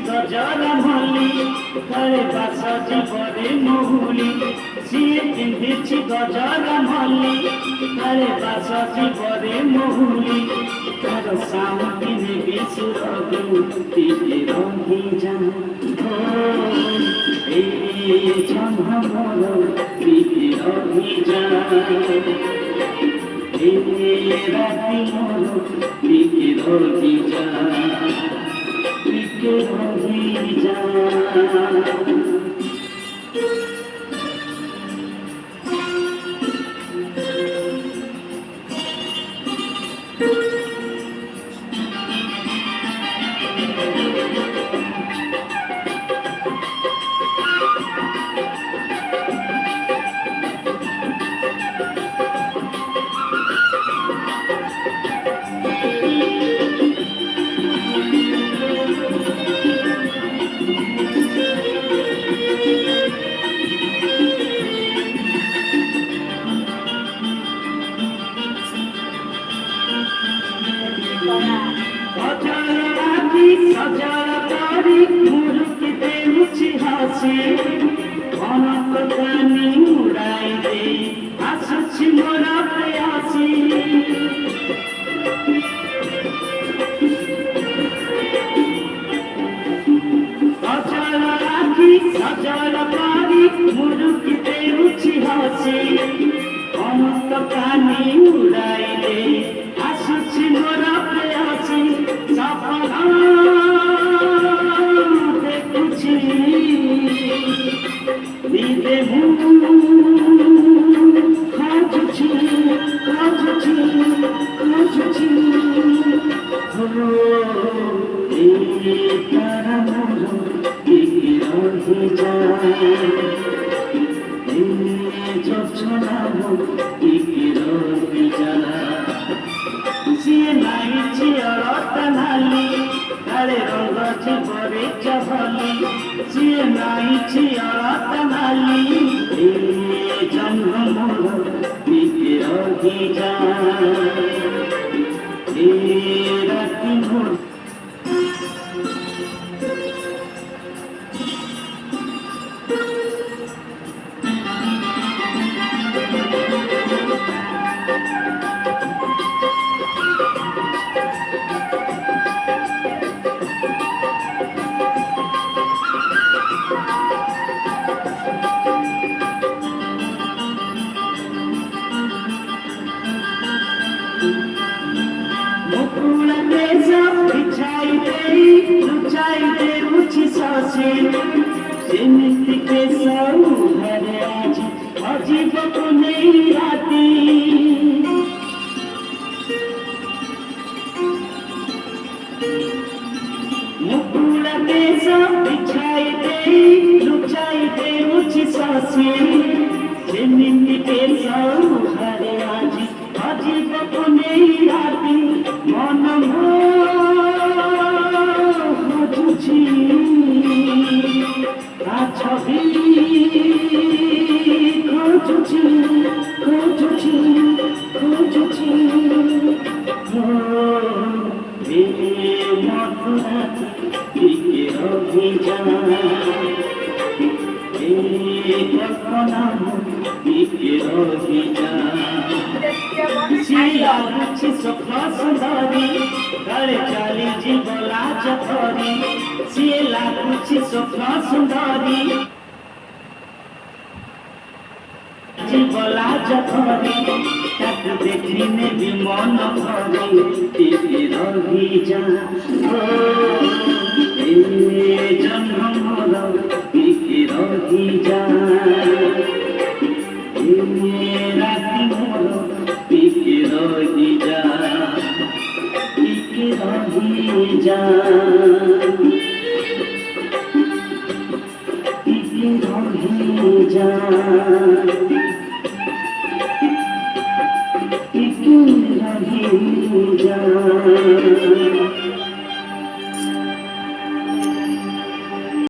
गजरा मल्ली करे बासजी परे महुली सिए पिंधिछि गजरा मल्ली करे बासजी परे महुली तार सामने बिसुर गुटी रही जा ए जन्म मोर पीती रही जा ए राति मोर पीती रही जा के रही जा जीवला जखरी ताकू देखिने भी मन भरे টিকে রহি যা এ জন্ম মোর টিকে রহি যা এ রাতি মোর টিকে রহি যা টিকে রহি যা টিকে রহি যা টিকে রহি যা